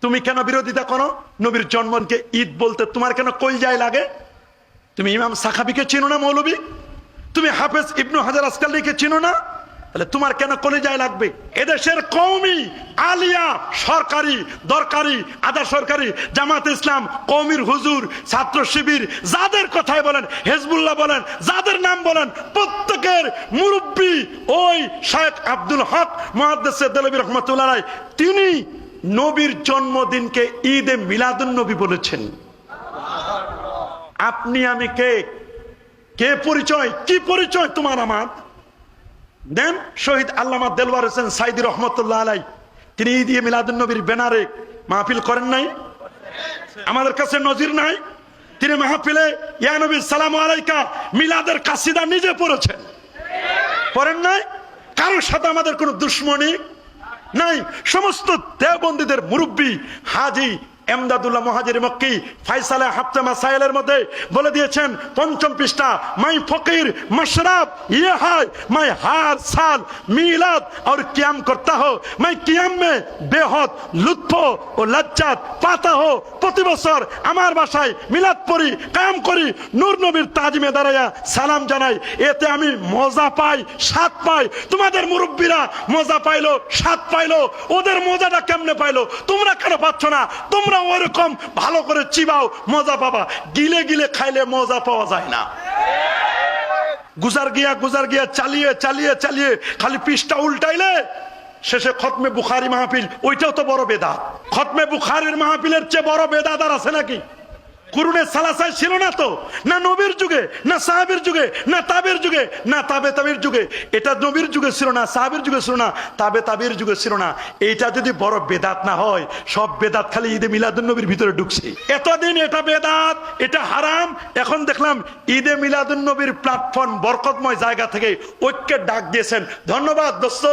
তুমি কেন বিরোধিতা করো? নবীর জন্মকে ঈদ বলতে তোমার কেন কলজায় লাগে? তুমি ইমাম সাখাবিকে চিনো না মৌলবী? তুমি হাফেজ ইবনু হাজার আসকালিকে চিনো না? তাহলে তোমার কেন কলিজায় লাগবে? এদেশের কওমি আলিয়া, সরকারি দরকারি আধা সরকারি জামাত ইসলাম, কওমির হুজুর, ছাত্র শিবির, যাদের কথাই বলেন, হেজবুল্লাহ বলেন, যাদের নাম বলেন, প্রত্যেকের মুরব্বী ওই শেখ আব্দুল হক মুহাদ্দিস দেলভী রাহমাতুল্লাহ আলাইহি, তিনি নবীর জন্মদিনকে ঈদে মিলাদুন নবী বলেছেন। আপনি আমি কে? কে পরিচয়? কি পরিচয় তোমার আমার? দেন শহীদ আল্লামা দেলওয়ার হোসেন সাইদি রহমতুল্লাহ আলাই, তিনি ঈদে মিলাদুন নবীর ব্যানারে মাহফিল করেন নাই? আমাদের কাছে নজির নাই? তিনি মাহফিলে ইয়া নবী সালামু আলাইকা মিলাদের কাসিদা নিজে পড়েছেন, পড়েন নাই? কারোর সাথে আমাদের কোনো দুশ্মনী নাই। সমস্ত দেওবন্দীদের মুরব্বী হাজী এমদাদুল্লাহ মুহাজির মক্কি ফায়সালে হাফতে মাসাইলের মধ্যে বলে দিয়েছেন, ৫ম পৃষ্ঠা, মাই ফকির মশরাব ইয়ে হয় মাই হার সাল মিলাদ और कियाम करता हो, मैं कियाम में बेहद लुत्फ ও লজ্জাত পাতা হো। প্রতি বছর আমার বাসায় মিলাদ পড়ি, কায়াম করি, নূর নবীর তাজিমে দাঁড়াইয়া সালাম জানাই, এতে আমি মজা পাই, স্বাদ পাই। তোমাদের মুরব্বীরা মজা পাইলো, স্বাদ পাইলো, ওদের মজাটা কেমনে পাইলো? তোমরা কেন পাচ্ছ না? তোমরা ওরকম ভালো করে চিবাও, মজা পাবা। গিলে গিলে খাইলে মজা পাওয়া যায় না। গুজার গিয়া চালিয়ে চালিয়ে চালিয়ে খালি পৃষ্ঠা উল্টাইলে শেষে খতমে বুখারী মাহফিল, ওইটাও তো বড় বেদাত। খতমে বুখারীর মাহফিলের চেয়ে বড় বেদাত আর আছে নাকি? কুরুনে সালাসায় ছিল না তো, না নবীর যুগে, না সাহাবীর যুগে, না তাবের যুগে, না তাবে তাবির যুগে। এটা নবীর যুগে ছিল না, সাহাবীর যুগে ছিল না, তাবে তাবির যুগে ছিল না। এইটা যদি বড় বেদাত না হয়, সব বেদাত খালি ঈদে মিলাদুন নবীর ভিতরে ঢুকছে। এতদিন এটা বেদাত, এটা হারাম, এখন দেখলাম ঈদে মিলাদুন নবীর প্ল্যাটফর্ম বরকতময় জায়গা থেকে ঐক্যের ডাক দিয়েছেন। ধন্যবাদ দোস্ত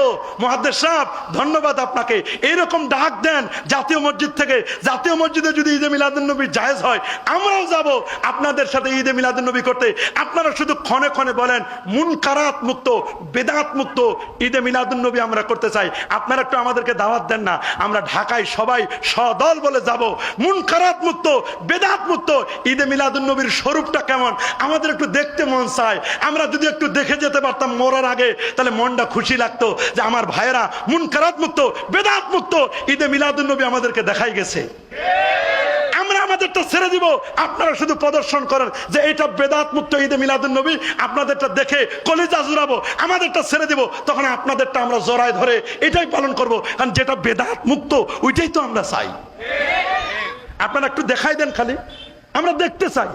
মুহাদ্দিস সাহেব, ধন্যবাদ আপনাকে। এইরকম ডাক দেন জাতীয় মসজিদ থেকে। জাতীয় মসজিদে যদি ঈদে মিলাদুন নবী জায়েজ হয়, আমরাও যাব আপনাদের সাথে ঈদে মিলাদুন নবী করতে। আপনারা শুধু ক্ষণে ক্ষণে বলেন মুনকারাত মুক্ত, বেদাত মুক্ত ঈদে মিলাদুন নবী আমরা করতে চাই। আপনারা একটু আমাদেরকে দাওয়াত দেন না, আমরা ঢাকায় সবাই সদল বলে যাব। মুনকারাত মুক্ত, বেদাত মুক্ত ঈদে মিলাদুন নবীর স্বরূপটা কেমন আমাদের একটু দেখতে মন চায়। আমরা যদি একটু দেখে যেতে পারতাম মরার আগে, তাহলে মনটা খুশি লাগতো যে আমার ভাইয়েরা মুনকারাত মুক্ত, বেদাত মুক্ত ঈদে মিলাদুন নবী আমাদেরকে দেখাই গেছে। আমরা আমাদেরটা ছেড়ে দিব, আপনারা শুধু প্রদর্শন করেন যে এটা বেদাত মুক্ত ঈদে মিলাদুন নবী। আপনাদেরটা দেখে কলিজা জোড়াবো, আমাদেরটা ছেড়ে দিব, তখন আপনাদেরটা আমরা জড়ায় ধরে এটাই পালন করব। কারণ যেটা বেদাত মুক্ত ওইটাই তো আমরা চাই। আপনারা একটু দেখাই দেন, খালি আমরা দেখতে চাই।